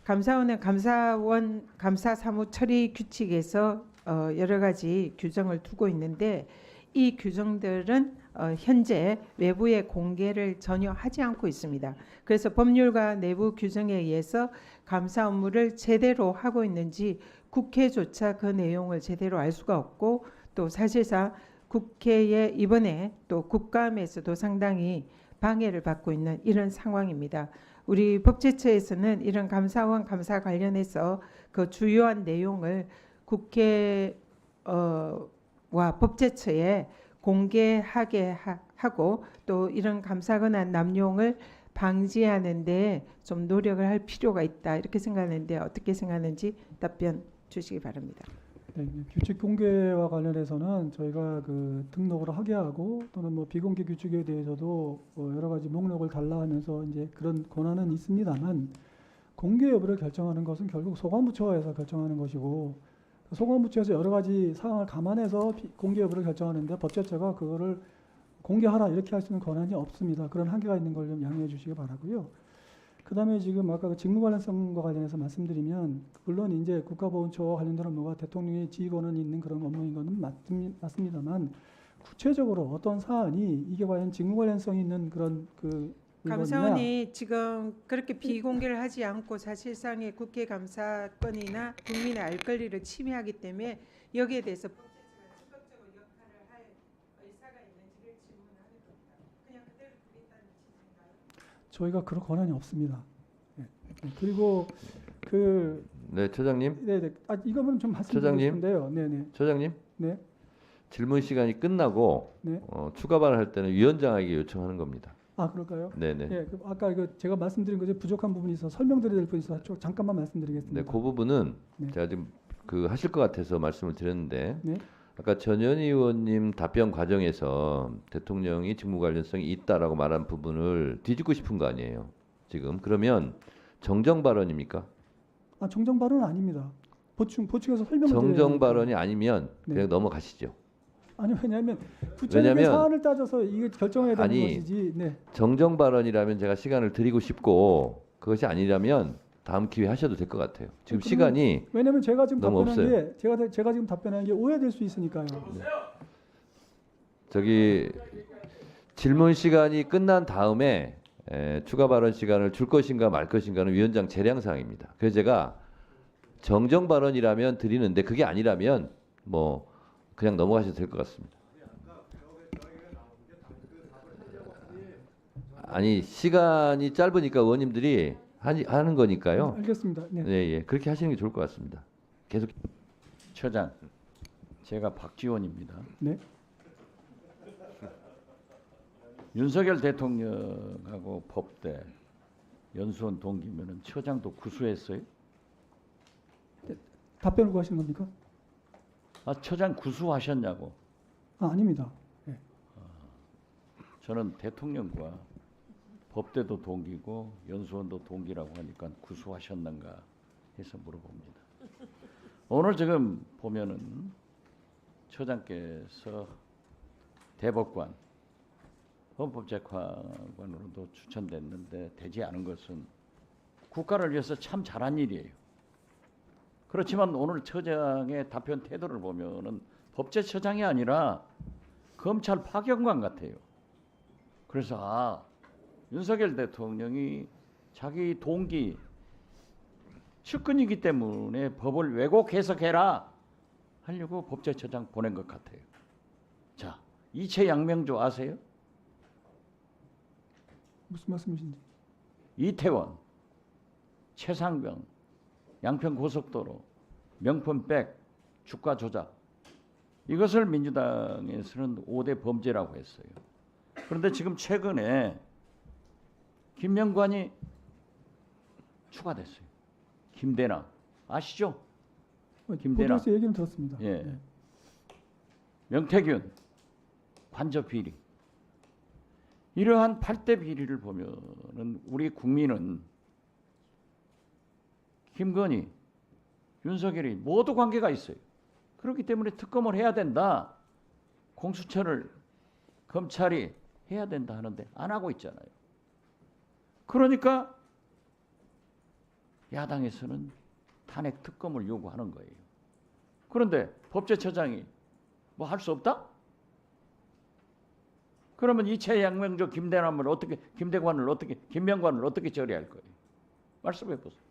Speaker 7: 감사원은 감사원 감사사무 처리 규칙에서 여러 가지 규정을 두고 있는데 이 규정들은 현재 외부에 공개를 전혀 하지 않고 있습니다. 그래서 법률과 내부 규정에 의해서 감사 업무를 제대로 하고 있는지 국회조차 그 내용을 제대로 알 수가 없고 또 사실상 국회에 이번에 또 국감에서도 상당히 방해를 받고 있는 이런 상황입니다. 우리 법제처에서는 이런 감사원 감사 관련해서 그 주요한 내용을 국회와 법제처에 공개하게 하고 또 이런 감사 권한 남용을 방지하는 데 좀 노력을 할 필요가 있다 이렇게 생각하는데 어떻게 생각하는지 답변 주시기 바랍니다.
Speaker 4: 네, 규칙 공개와 관련해서는 저희가 그 등록을 하게 하고 또는 뭐 비공개 규칙에 대해서도 여러 가지 목록을 달라 하면서 이제 그런 권한은 있습니다만 공개 여부를 결정하는 것은 결국 소관부처에서 결정하는 것이고 소관부처에서 여러 가지 사항을 감안해서 공개 여부를 결정하는데 법제처가 그거를 공개하라 이렇게 할 수 있는 권한이 없습니다. 그런 한계가 있는 걸 좀 양해해 주시기 바라고요. 그다음에 지금 아까 그 직무 관련성과 관련해서 말씀드리면 물론 이제 국가보훈처와 관련된 업무가 대통령의 지휘권은 있는 그런 업무인 것은 맞습니다만 구체적으로 어떤 사안이 이게 과연 직무 관련성이 있는 그런 그 물건이냐.
Speaker 7: 감사원이 지금 그렇게 비공개를 하지 않고 사실상의 국회 감사권이나 국민의 알 권리를 침해하기 때문에 여기에 대해서 법제처가 적극적으로 역할을 할 의사가 있는지를 질문하는 겁니다. 그냥 그대로 두겠다는 취지인가요?
Speaker 4: 저희가 그런 권한이 없습니다. 네. 그리고 그
Speaker 3: 네, 처장님.
Speaker 4: 네네 이거는 좀 말씀드리고
Speaker 3: 처장님.
Speaker 4: 싶은데요. 네네
Speaker 3: 처장님.
Speaker 4: 네.
Speaker 3: 질문 시간이 끝나고
Speaker 4: 네.
Speaker 3: 추가 발언할 때는 위원장에게 요청하는 겁니다.
Speaker 4: 아 그럴까요?
Speaker 3: 네네.
Speaker 4: 네. 그 아까 제가 말씀드린 것에 부족한 부분이 있어 설명드려야 될 부분이 있어 잠깐만 말씀드리겠습니다.
Speaker 3: 네, 그 부분은
Speaker 4: 네.
Speaker 3: 제가 지금 그 하실 것 같아서 말씀을 드렸는데
Speaker 4: 네.
Speaker 3: 아까 전현희 의원님 답변 과정에서 대통령이 직무 관련성이 있다라고 말한 부분을 뒤집고 싶은 거 아니에요. 지금 그러면 정정 발언입니까?
Speaker 4: 아, 정정 발언은 아닙니다. 보충해서 설명을 드려야
Speaker 3: 정정
Speaker 4: 되니까.
Speaker 3: 발언이 아니면
Speaker 4: 네.
Speaker 3: 그냥 넘어가시죠.
Speaker 4: 아니, 왜냐하면 구체적인
Speaker 3: 왜냐면-
Speaker 4: 사안을 따져서 이게 결정해야 되는
Speaker 3: 아니,
Speaker 4: 것이지. 네.
Speaker 3: 정정 발언이라면 제가 시간을 드리고 싶고 그것이 아니라면 다음 기회 하셔도 될 것 같아요. 지금
Speaker 4: 그러면-
Speaker 3: 시간이
Speaker 4: 왜냐하면 제가 지금
Speaker 3: 너무
Speaker 4: 답변한 게 제가 지금 답변한 게 오해될 수 있으니까요.
Speaker 3: 저기 질문 시간이 끝난 다음에 추가 발언 시간을 줄 것인가 말 것인가는 위원장 재량 사항입니다. 그래서 제가 정정 발언이라면 드리는데 그게 아니라면 뭐 그냥 넘어가셔도 될 것 같습니다. 아니 시간이 짧으니까 의원님들이 하는 거니까요.
Speaker 4: 알겠습니다. 네.
Speaker 3: 예, 예. 그렇게 하시는 게 좋을 것 같습니다. 계속
Speaker 8: 처장, 제가 박지원입니다.
Speaker 4: 네.
Speaker 8: 윤석열 대통령하고 법대 연수원 동기면은 처장도 구수했어요?
Speaker 4: 답변을 구하시는 겁니까?
Speaker 8: 아, 처장 구수하셨냐고.
Speaker 4: 아, 아닙니다. 네.
Speaker 8: 저는 대통령과 법대도 동기고 연수원도 동기라고 하니까 구수하셨는가 해서 물어봅니다. 오늘 지금 보면은 처장께서 대법관, 헌법재판관으로도 추천됐는데 되지 않은 것은 국가를 위해서 참 잘한 일이에요. 그렇지만 오늘 처장의 답변 태도를 보면은 법제처장이 아니라 검찰 파견관 같아요. 그래서 윤석열 대통령이 자기 동기 측근이기 때문에 법을 왜곡 해석해라 하려고 법제처장 보낸 것 같아요. 자, 이채 양명조 아세요?
Speaker 4: 무슨 말씀이신지.
Speaker 8: 이태원, 최상병, 양평 고속도로, 명품백, 주가 조작. 이것을 민주당에서는 5대 범죄라고 했어요. 그런데 지금 최근에 김명관이 추가됐어요. 김대남 아시죠? 김대남.
Speaker 4: 보도에서 얘기는 들었습니다.
Speaker 8: 예.
Speaker 4: 네.
Speaker 8: 명태균 관저 비리. 이러한 8대 비리를 보면은 우리 국민은 김건희, 윤석열이 모두 관계가 있어요. 그렇기 때문에 특검을 해야 된다. 공수처를 검찰이 해야 된다 하는데 안 하고 있잖아요. 그러니까 야당에서는 탄핵 특검을 요구하는 거예요. 그런데 법제처장이 뭐 할 수 없다? 그러면 이채 양명조 김명관을 어떻게 처리할 거예요? 말씀해 보세요.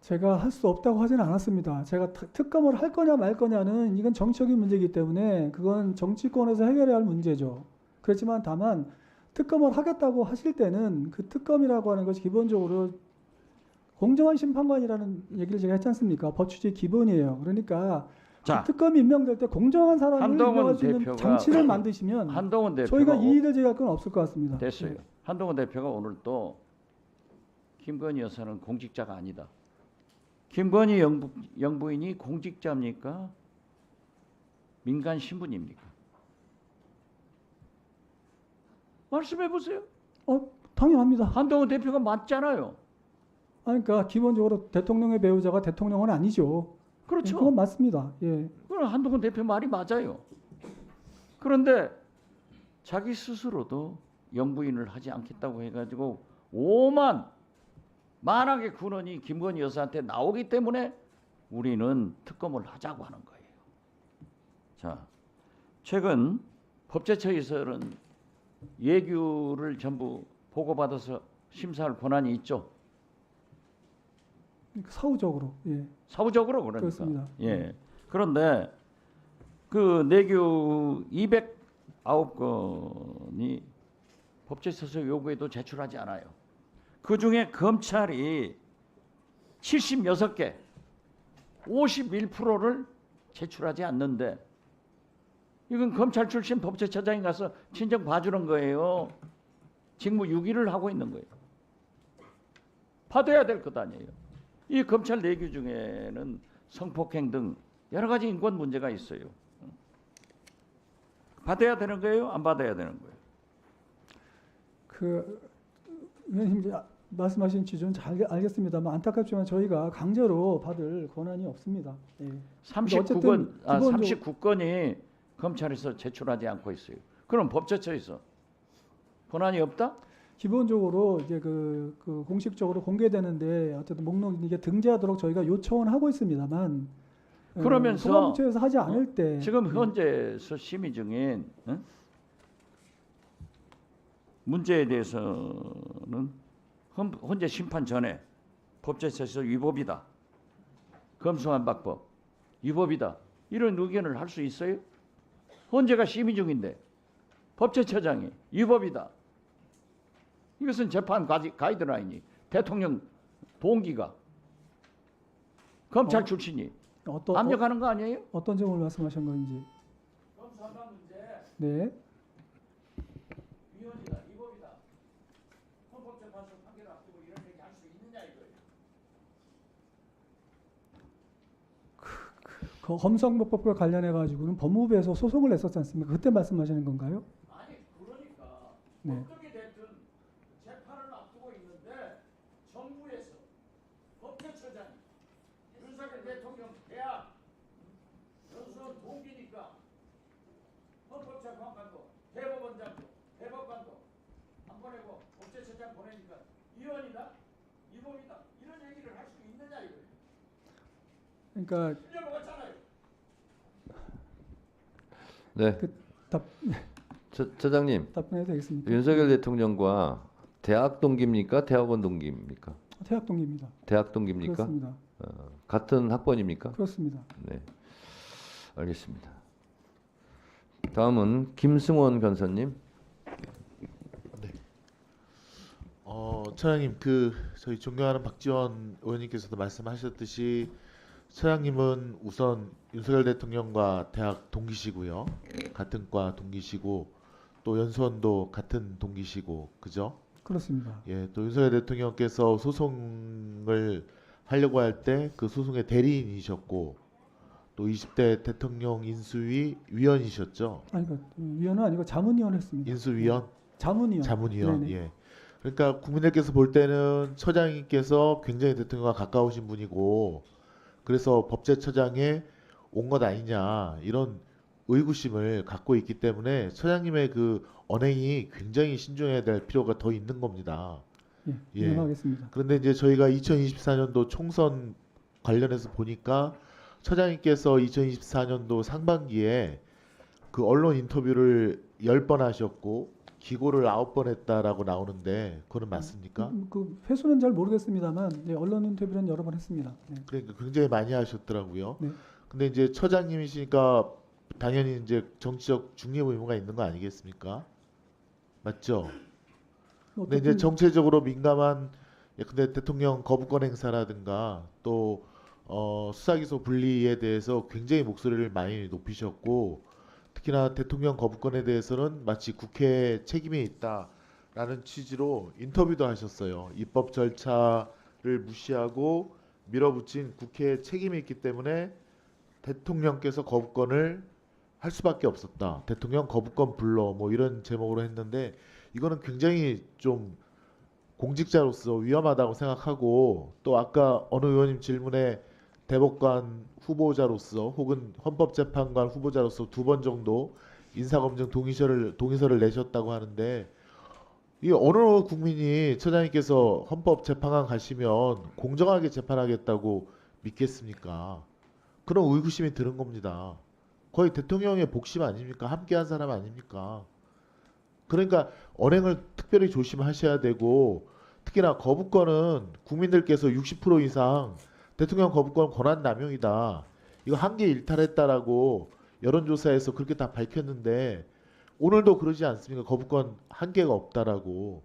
Speaker 4: 제가 할 수 없다고 하지는 않았습니다. 제가 특검을 할 거냐 말 거냐는 이건 정치적인 문제이기 때문에 그건 정치권에서 해결해야 할 문제죠. 그렇지만 다만 특검을 하겠다고 하실 때는 그 특검이라고 하는 것이 기본적으로 공정한 심판관이라는 얘기를 제가 했지 않습니까? 법치주의 기본이에요. 그러니까
Speaker 8: 자,
Speaker 4: 특검이 임명될 때 공정한 사람을
Speaker 8: 한동훈
Speaker 4: 임명할 수 있는
Speaker 8: 대표가
Speaker 4: 장치를 만드시면
Speaker 8: 한동훈 대표가
Speaker 4: 저희가 이의를 제기할 건 없을 것 같습니다.
Speaker 8: 됐어요.
Speaker 4: 네.
Speaker 8: 한동훈 대표가 오늘 또 김건희 여사는 공직자가 아니다. 김건희 영부인이 공직자입니까? 민간 신분입니까? 말씀해 보세요.
Speaker 4: 당연합니다.
Speaker 8: 한동훈 대표가 맞잖아요.
Speaker 4: 그러니까 기본적으로 대통령의 배우자가 대통령은 아니죠.
Speaker 8: 그렇죠.
Speaker 4: 그건 맞습니다. 예.
Speaker 8: 그럼 한동훈 대표 말이 맞아요. 그런데 자기 스스로도 영부인을 하지 않겠다고 해가지고 만하게 군원이 김건희 여사한테 나오기 때문에 우리는 특검을 하자고 하는 거예요. 자, 최근 법제처에서는 예규를 전부 보고받아서 심사할 권한이 있죠.
Speaker 4: 사후적으로. 예.
Speaker 8: 사후적으로 그러니까.
Speaker 4: 그렇습니다.
Speaker 8: 예. 그런데 그 내규 209건이 법제처에서 요구해도 제출하지 않아요. 그 중에 검찰이 76개, 51%를 제출하지 않는데 이건 검찰 출신 법제처장이 가서 친정 봐주는 거예요. 직무 유기를 하고 있는 거예요. 받아야 될 것 아니에요. 이 검찰 내규 중에는 성폭행 등 여러 가지 인권 문제가 있어요. 받아야 되는 거예요? 안 받아야 되는 거예요?
Speaker 4: 그 의원님 말씀하신 취지는 잘 알겠습니다만 안타깝지만 저희가 강제로 받을 권한이 없습니다. 예.
Speaker 8: 39건,
Speaker 4: 기본적으로-
Speaker 8: 39건이 검찰에서 제출하지 않고 있어요. 그럼 법제처에서 권한이 없다?
Speaker 4: 기본적으로 이제 그 공식적으로 공개되는데 어쨌든 목록 이게 등재하도록 저희가 요청은 하고 있습니다만
Speaker 8: 그러면서
Speaker 4: 소방부처에서 하지 않을 때
Speaker 8: 지금 현재서 심의 중인 문제에 대해서는 현재 심판 전에 법제처에서 위법이다. 검수한 박법 위법이다. 이런 의견을 할 수 있어요? 헌재가 심의 중인데 법제처장이 위법이다. 이것은 재판 가이드라인이 대통령 동기가 검찰 출신이 압력하는 거 아니에요?
Speaker 4: 어떤 점을 말씀하신 건지.
Speaker 8: 검수한박 문제
Speaker 4: 네.
Speaker 8: 위헌이다, 위법이다. 헌법재판소 판결 앞두고 이런 얘기 할 수 있느냐 이거예요.
Speaker 4: 그 검수항목법과 관련해 가지고는 법무부에서 소송을 냈었지 않습니까? 그때 말씀하시는 건가요?
Speaker 8: 아니 그러니까
Speaker 4: 네.
Speaker 8: 어떻게 됐든 재판을 앞두고 있는데 정부에서 법제처장이 윤석열 대통령 대학 연수원 동기니까 헌법재판관도 대법원장도 대법관도 안 보내고 법제처장 보내니까 위헌이다, 위법이다 이런 얘기를 할 수 있느냐 이거예요.
Speaker 4: 그러니까
Speaker 8: 틀려먹었잖아요.
Speaker 3: 네. 처장님,
Speaker 4: 답변해도 되겠습니까?
Speaker 3: 윤석열 대통령과 대학 동기입니까? 대학원 동기입니까?
Speaker 4: 대학 동기입니다.
Speaker 3: 대학 동기입니까?
Speaker 4: 그렇습니다.
Speaker 3: 같은 학번입니까?
Speaker 4: 그렇습니다.
Speaker 3: 네, 알겠습니다. 다음은 김승원 변호사님.
Speaker 9: 처장님, 저희 존경하는 박지원 의원님께서도 말씀하셨듯이 처장님은 우선 윤석열 대통령과 대학 동기시고요, 같은 과 동기시고 또 연수원도 같은 동기시고, 그죠?
Speaker 4: 그렇습니다.
Speaker 9: 예, 또 윤석열 대통령께서 소송을 하려고 할 때 그 소송의 대리인이셨고 또 20대 대통령 인수위 위원이셨죠?
Speaker 4: 아니 그 위원은 아니고 자문위원 했습니다.
Speaker 9: 인수위원,
Speaker 4: 자문위원.
Speaker 9: 자문위원.
Speaker 4: 네네.
Speaker 9: 예. 그러니까 국민들께서 볼 때는 처장님께서 굉장히 대통령과 가까우신 분이고 그래서 법제처장에 온 것 아니냐 이런 의구심을 갖고 있기 때문에 처장님의 그 언행이 굉장히 신중해야 될 필요가 더 있는 겁니다.
Speaker 4: 예,
Speaker 9: 예.
Speaker 4: 인정하겠습니다.
Speaker 9: 그런데 이제 저희가 2024년도 총선 관련해서 보니까 처장님께서 2024년도 상반기에 그 언론 인터뷰를 10번 하셨고 기고를 9번 했다라고 나오는데 그거는 맞습니까?
Speaker 4: 그 횟수는 잘 모르겠습니다만 네, 언론 인터뷰는 여러 번 했습니다. 네.
Speaker 9: 그러니까 굉장히 많이 하셨더라고요.
Speaker 4: 네.
Speaker 9: 근데 이제 처장님이시니까 당연히 이제 정치적 중립 의무가 있는 거 아니겠습니까? 맞죠? 근데 이제 정체적으로 민감한 근데 대통령 거부권 행사라든가 또 수사기소 분리에 대해서 굉장히 목소리를 많이 높이셨고 특히나 대통령 거부권에 대해서는 마치 국회에 책임이 있다라는 취지로 인터뷰도 하셨어요. 입법 절차를 무시하고 밀어붙인 국회에 책임이 있기 때문에 대통령께서 거부권을 할 수밖에 없었다. 대통령 거부권 불러 뭐 이런 제목으로 했는데 이거는 굉장히 좀 공직자로서 위험하다고 생각하고 또 아까 어느 의원님 질문에 대법관 후보자로서 혹은 헌법재판관 후보자로서 2번 정도 인사검증 동의서를 내셨다고 하는데 이 어느 국민이 처장님께서 헌법재판관 가시면 공정하게 재판하겠다고 믿겠습니까? 그런 의구심이 드는 겁니다. 거의 대통령의 복심 아닙니까? 함께한 사람 아닙니까? 그러니까 언행을 특별히 조심하셔야 되고 특히나 거부권은 국민들께서 60% 이상 대통령 거부권 권한 남용이다. 이거 한계 일탈했다라고 여론조사에서 그렇게 다 밝혔는데 오늘도 그러지 않습니까? 거부권 한계가 없다라고.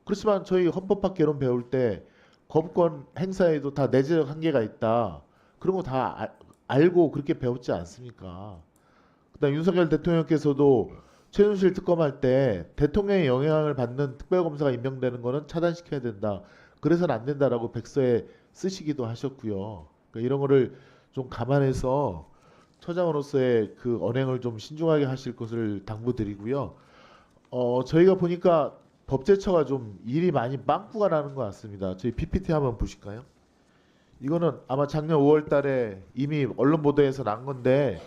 Speaker 9: 그렇지만 저희 헌법학 개론 배울 때 거부권 행사에도 다 내재적 한계가 있다. 그런 거 다 알고 그렇게 배웠지 않습니까? 그다음 윤석열 대통령께서도 최순실 특검할 때 대통령의 영향을 받는 특별검사가 임명되는 거는 차단시켜야 된다. 그래서는 안 된다라고 백서에 쓰시기도 하셨고요. 그러니까 이런 거를 좀 감안해서 처장으로서의 그 언행을 좀 신중하게 하실 것을 당부드리고요. 저희가 보니까 법제처가 좀 일이 많이 빵꾸가 나는 것 같습니다. 저희 PPT 한번 보실까요? 이거는 아마 작년 5월 달에 이미 언론 보도에서 난 건데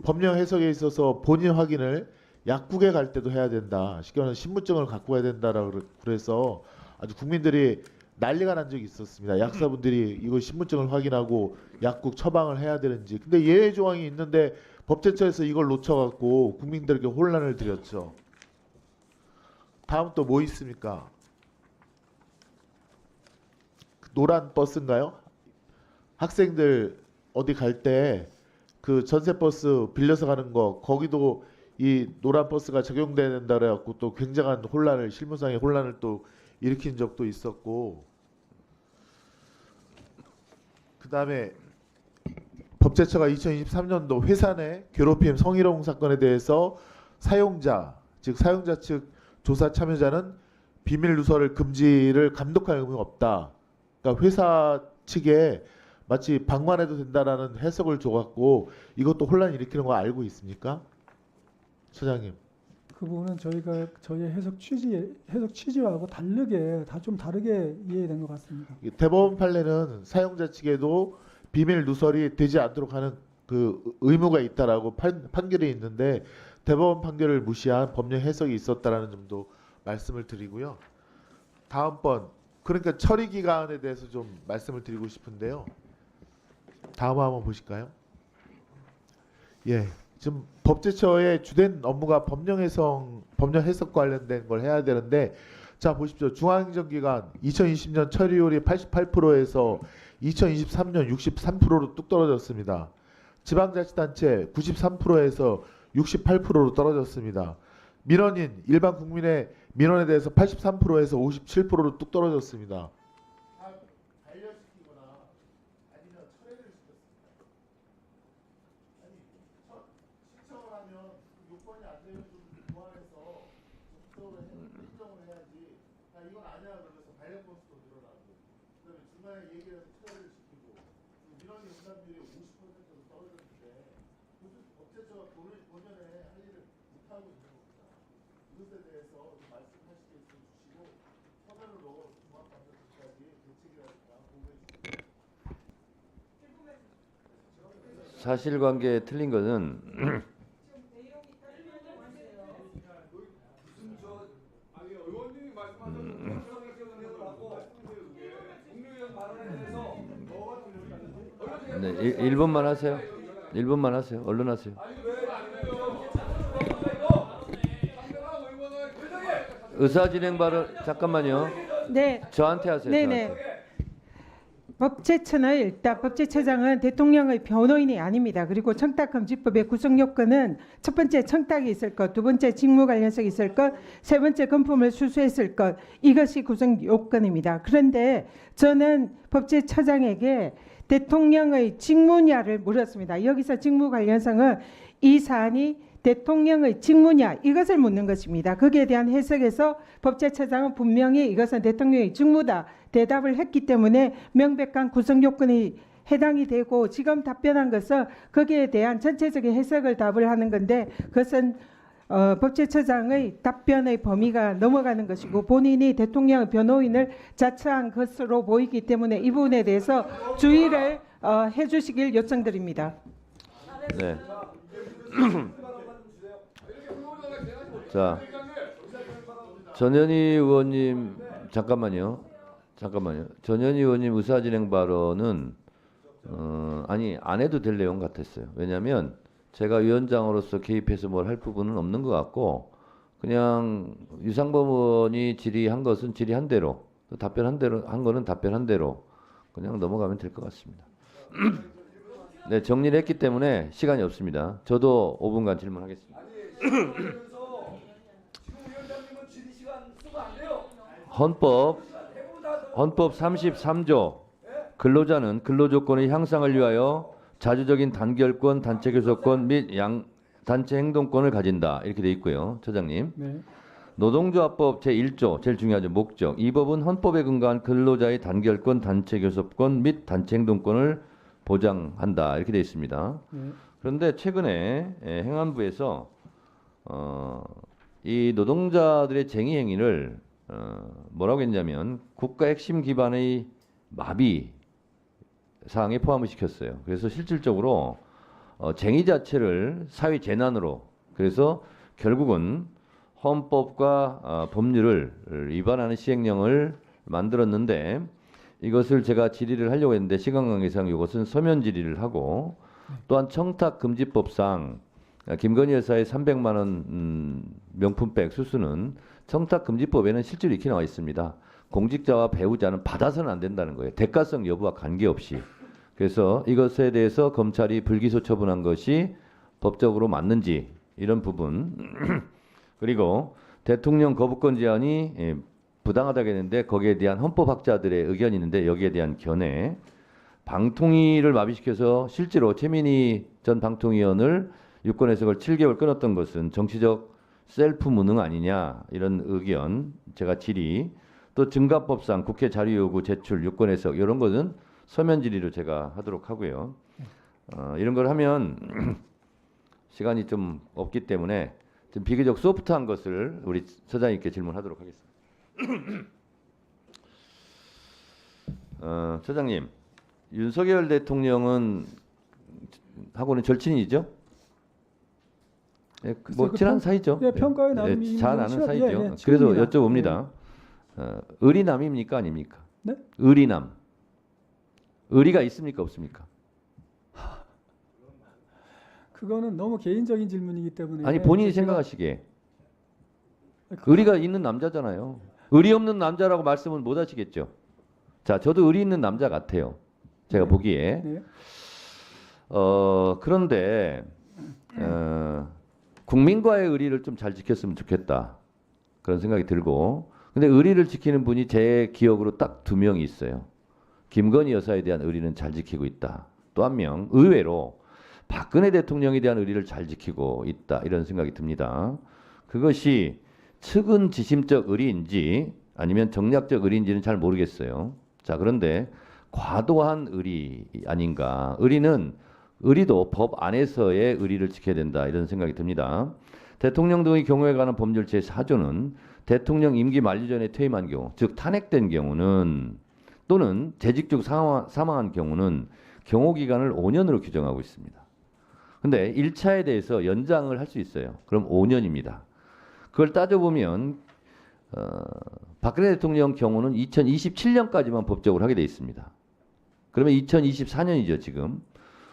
Speaker 9: 법령 해석에 있어서 본인 확인을 약국에 갈 때도 해야 된다. 쉽게 말해서 신분증을 갖고 가야 된다라고 그래서 아주 국민들이 난리가 난 적이 있었습니다. 약사분들이 이거 신분증을 확인하고 약국 처방을 해야 되는지. 근데 예외 조항이 있는데 법제처에서 이걸 놓쳐갖고 국민들에게 혼란을 드렸죠. 다음 또 뭐 있습니까? 노란 버스인가요? 학생들 어디 갈 때 그 전세 버스 빌려서 가는 거 거기도 이 노란 버스가 적용된다 그래갖고 또 굉장한 혼란을 실무상의 혼란을 또 일으킨 적도 있었고, 그 다음에 법제처가 2023년도 회사 내 괴롭힘 성희롱 사건에 대해서 사용자 측 조사 참여자는 비밀 누설을 금지를 감독할 의무가 없다. 그러니까 회사 측에 마치 방관해도 된다라는 해석을 줘갖고 이것도 혼란 일으키는 거 알고 있습니까, 처장님?
Speaker 4: 그 부분은 저희의 해석 취지하고 다르게 좀 다르게 이해된 것 같습니다.
Speaker 9: 대법원 판례는 사용자 측에도 비밀 누설이 되지 않도록 하는 그 의무가 있다라고 판결이 있는데 대법원 판결을 무시한 법령 해석이 있었다라는 점도 말씀을 드리고요. 다음번 그러니까 처리 기간에 대해서 좀 말씀을 드리고 싶은데요. 다음 한번 보실까요? 예, 지금 법제처의 주된 업무가 법령 해석 관련된 걸 해야 되는데, 자 보십시오. 중앙행정기관 2020년 처리율이 88%에서 2023년 63%로 뚝 떨어졌습니다. 지방자치단체 93%에서 68%로 떨어졌습니다. 민원인 일반 국민의 민원에 대해서 83%에서 57%로 뚝 떨어졌습니다.
Speaker 3: 사실관계에 틀린 것은 네, 1분만 하세요. 1분만 하세요. 얼른 하세요. 의사진행 발언 잠깐만요.
Speaker 7: 네.
Speaker 3: 저한테 하세요.
Speaker 7: 네네.
Speaker 3: 저한테.
Speaker 7: 법제처는 일단 법제처장은 대통령의 변호인이 아닙니다. 그리고 청탁금지법의 구성 요건은 첫 번째 청탁이 있을 것, 두 번째 직무 관련성이 있을 것, 세 번째 금품을 수수했을 것, 이것이 구성 요건입니다. 그런데 저는 법제처장에게 대통령의 직무냐를 물었습니다. 여기서 직무 관련성은 이 사안이 대통령의 직무냐 이것을 묻는 것입니다. 거기에 대한 해석에서 법제처장은 분명히 이것은 대통령의 직무다 대답을 했기 때문에 명백한 구성 요건이 해당이 되고, 지금 답변한 것은 거기에 대한 전체적인 해석을 답을 하는 건데 그것은 법제처장의 답변의 범위가 넘어가는 것이고 본인이 대통령의 변호인을 자처한 것으로 보이기 때문에 이 부분에 대해서 주의를 해주시길 요청드립니다.
Speaker 3: 네. 자, 전현희 의원님 잠깐만요. 전현희 의원님 의사진행 발언은 아니 안 해도 될 내용 같았어요. 왜냐하면 제가 위원장으로서 개입해서 뭘 할 부분은 없는 것 같고 그냥 유상범 의원이 질의한 것은 질의한 대로 또 답변한 대로 한 거는 답변한 대로 그냥 넘어가면 될 것 같습니다. 네, 정리를 했기 때문에 시간이 없습니다. 저도 5분간 질문하겠습니다. 헌법 33조 근로자는 근로조건의 향상을 위하여 자주적인 단결권, 단체 교섭권 및 단체 행동권을 가진다. 이렇게 돼 있고요. 처장님.
Speaker 4: 네.
Speaker 3: 노동조합법 제1조 제일 중요하죠. 목적. 이 법은 헌법에 근거한 근로자의 단결권, 단체 교섭권 및 단체 행동권을 보장한다. 이렇게 돼 있습니다.
Speaker 4: 네.
Speaker 3: 그런데 최근에 행안부에서 이 노동자들의 쟁의 행위를 뭐라고 했냐면 국가 핵심 기반의 마비 사항에 포함을 시켰어요. 그래서 실질적으로 쟁의 자체를 사회 재난으로, 그래서 결국은 헌법과 법률을 위반하는 시행령을 만들었는데, 이것을 제가 질의를 하려고 했는데 시간 관계상 이것은 서면 질의를 하고, 또한 청탁금지법상 김건희 여사의 300만 원 명품백 수수는 청탁금지법에는 실제로 이렇게 나와 있습니다. 공직자와 배우자는 받아서는 안 된다는 거예요. 대가성 여부와 관계없이. 그래서 이것에 대해서 검찰이 불기소 처분한 것이 법적으로 맞는지, 이런 부분 그리고 대통령 거부권 제한이 부당하다고 했는데 거기에 대한 헌법학자들의 의견이 있는데 여기에 대한 견해, 방통위를 마비시켜서 실제로 최민희 전 방통위원을 유권 해석을 7개월 끊었던 것은 정치적 셀프 무능 아니냐, 이런 의견 제가 질의, 또 증가법상 국회 자료 요구 제출 유권 해석 이런 것은 서면 질의로 제가 하도록 하고요. 이런 걸 하면 시간이 좀 없기 때문에 좀 비교적 소프트한 것을 우리 처장님께 질문하도록 하겠습니다. 처장님, 윤석열 대통령은 하고는 절친이죠? 예, 뭐 친한 사이죠.
Speaker 4: 예, 평가의 나름이
Speaker 3: 잘 아는 사이죠.
Speaker 4: 예,
Speaker 3: 그래서
Speaker 4: 친합니다.
Speaker 3: 여쭤봅니다. 의리남입니까 아닙니까?
Speaker 4: 네?
Speaker 3: 의리남. 의리가 있습니까 없습니까?
Speaker 4: 그거는 너무 개인적인 질문이기 때문에.
Speaker 3: 아니 본인이
Speaker 4: 제가-
Speaker 3: 생각하시기에
Speaker 4: 그-
Speaker 3: 의리가 있는 남자잖아요. 의리 없는 남자라고 말씀은 못 하시겠죠. 자, 저도 의리 있는 남자 같아요. 제가
Speaker 4: 네.
Speaker 3: 보기에.
Speaker 4: 네.
Speaker 3: 그런데 국민과의 의리를 좀 잘 지켰으면 좋겠다. 그런 생각이 들고. 근데 의리를 지키는 분이 제 기억으로 딱 2명이 있어요. 김건희 여사에 대한 의리는 잘 지키고 있다. 또 한 명, 의외로 박근혜 대통령에 대한 의리를 잘 지키고 있다. 이런 생각이 듭니다. 그것이 측은지심적 의리인지 아니면 정략적 의리인지는 잘 모르겠어요. 자, 그런데 과도한 의리 아닌가. 의리도 법 안에서의 의리를 지켜야 된다. 이런 생각이 듭니다. 대통령 등의 경우에 관한 법률 제4조는 대통령 임기 만료 전에 퇴임한 경우, 즉 탄핵된 경우는 또는 재직 중 사망한 경우는 경호 기간을 5년으로 규정하고 있습니다. 근데 1차에 대해서 연장을 할 수 있어요. 그럼 5년입니다. 그걸 따져보면 박근혜 대통령 경우는 2027년까지만 법적으로 하게 돼 있습니다. 그러면 2024년이죠, 지금.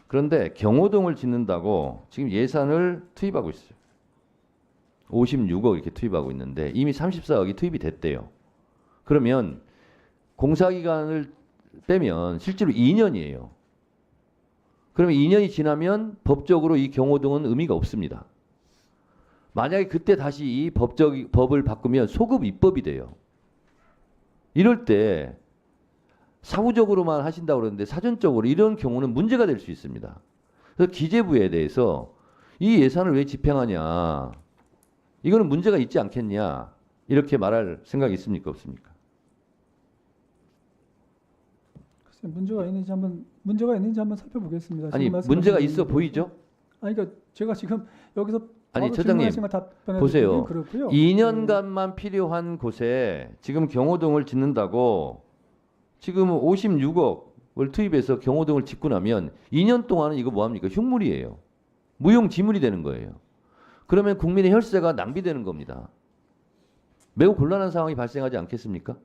Speaker 3: 그런데 경호동을 짓는다고 지금 예산을 투입하고 있어요. 56억 이렇게 투입하고 있는데 이미 34억이 투입이 됐대요. 그러면 공사기간을 빼면 실제로 2년이에요. 그러면 2년이 지나면 법적으로 이 경호동은 의미가 없습니다. 만약에 그때 다시 이 법을 바꾸면 소급 입법이 돼요. 이럴 때 사후적으로만 하신다고 그러는데 사전적으로 이런 경우는 문제가 될 수 있습니다. 그래서 기재부에 대해서 이 예산을 왜 집행하냐, 이거는 문제가 있지 않겠냐, 이렇게 말할 생각이 있습니까 없습니까?
Speaker 4: 글쎄, 문제가 있는지 한번 살펴보겠습니다.
Speaker 3: 아니
Speaker 4: 지금 말씀하신
Speaker 3: 문제가
Speaker 4: 부분에
Speaker 3: 있어
Speaker 4: 대해서.
Speaker 3: 보이죠?
Speaker 4: 아니 그러니까 제가 지금 여기서
Speaker 3: 아니,
Speaker 4: 바로
Speaker 3: 처장님,
Speaker 4: 질문하신 거 답변해
Speaker 3: 보세요.
Speaker 4: 드리긴 그렇고요.
Speaker 3: 2년간만 필요한 곳에 지금 경호동을 짓는다고 지금 56억을 투입해서 경호동을 짓고 나면 2년 동안은 이거 뭐합니까? 흉물이에요. 무용지물이 되는 거예요. 그러면 국민의 혈세가 낭비되는 겁니다. 매우 곤란한 상황이 발생하지 않겠습니까?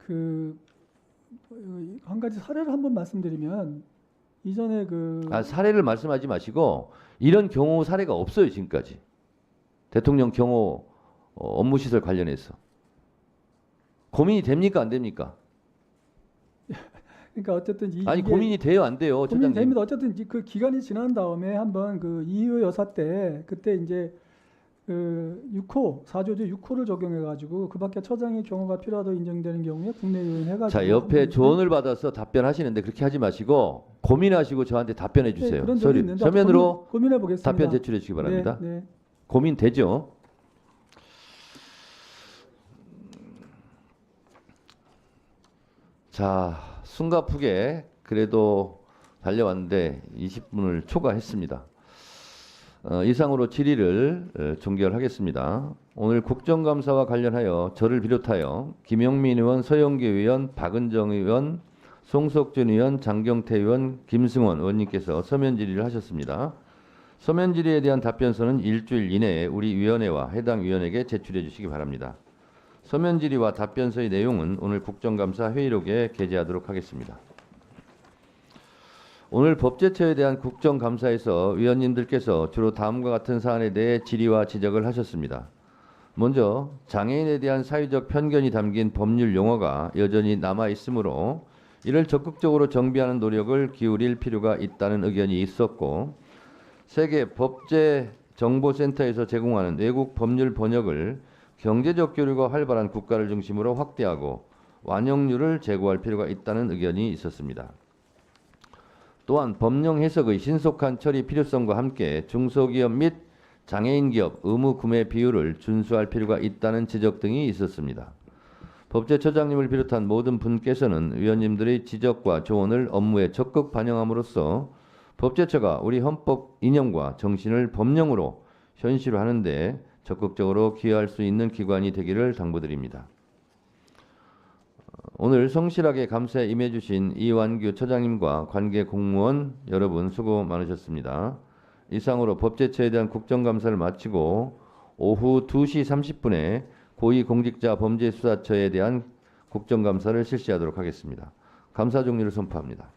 Speaker 4: 한 가지 사례를 한번 말씀드리면 이전에
Speaker 3: 사례를 말씀하지 마시고 이런 경호 사례가 없어요, 지금까지. 대통령 경호 업무시설 관련해서. 고민이 됩니까 안 됩니까?
Speaker 4: 그러니까 어쨌든
Speaker 3: 아니
Speaker 4: 이게
Speaker 3: 고민이 돼요 안 돼요,
Speaker 4: 고민이
Speaker 3: 처장님?
Speaker 4: 됩니다. 어쨌든 그 기간이 지난 다음에 한번 이효 여사 때 그때 이제 6호 4조제 6호를 적용해 가지고 그밖에 처장의 경우가 필요하다고 인정되는 경우에 국내 요인 해가지고
Speaker 3: 자, 옆에 조언을 받아서 답변하시는데 그렇게 하지 마시고 고민하시고 저한테 답변해 주세요.
Speaker 4: 그런 적이 있는데
Speaker 3: 서면으로
Speaker 4: 고민해 보겠습니다.
Speaker 3: 답변 제출해 주시기 바랍니다.
Speaker 4: 네, 네.
Speaker 3: 고민되죠? 자, 숨가쁘게 그래도 달려왔는데 20분을 초과했습니다. 이상으로 질의를 종결하겠습니다. 오늘 국정감사와 관련하여 저를 비롯하여 김영민 의원, 서영교 의원, 박은정 의원, 송석준 의원, 장경태 의원, 김승원 의원님께서 서면 질의를 하셨습니다. 서면 질의에 대한 답변서는 일주일 이내에 우리 위원회와 해당 위원에게 제출해 주시기 바랍니다. 서면 질의와 답변서의 내용은 오늘 국정감사 회의록에 게재하도록 하겠습니다. 오늘 법제처에 대한 국정감사에서 위원님들께서 주로 다음과 같은 사안에 대해 질의와 지적을 하셨습니다. 먼저 장애인에 대한 사회적 편견이 담긴 법률 용어가 여전히 남아 있으므로 이를 적극적으로 정비하는 노력을 기울일 필요가 있다는 의견이 있었고, 세계 법제정보센터에서 제공하는 외국 법률 번역을 경제적 교류가 활발한 국가를 중심으로 확대하고 완용률을 제고할 필요가 있다는 의견이 있었습니다. 또한 법령 해석의 신속한 처리 필요성과 함께 중소기업 및 장애인 기업 의무 구매 비율을 준수할 필요가 있다는 지적 등이 있었습니다. 법제처장님을 비롯한 모든 분께서는 위원님들의 지적과 조언을 업무에 적극 반영함으로써 법제처가 우리 헌법 이념과 정신을 법령으로 현실화하는 데 적극적으로 기여할 수 있는 기관이 되기를 당부드립니다. 오늘 성실하게 감사에 임해주신 이완규 처장님과 관계 공무원 여러분 수고 많으셨습니다. 이상으로 법제처에 대한 국정감사를 마치고 오후 2시 30분에 고위공직자범죄수사처에 대한 국정감사를 실시하도록 하겠습니다. 감사 종료를 선포합니다.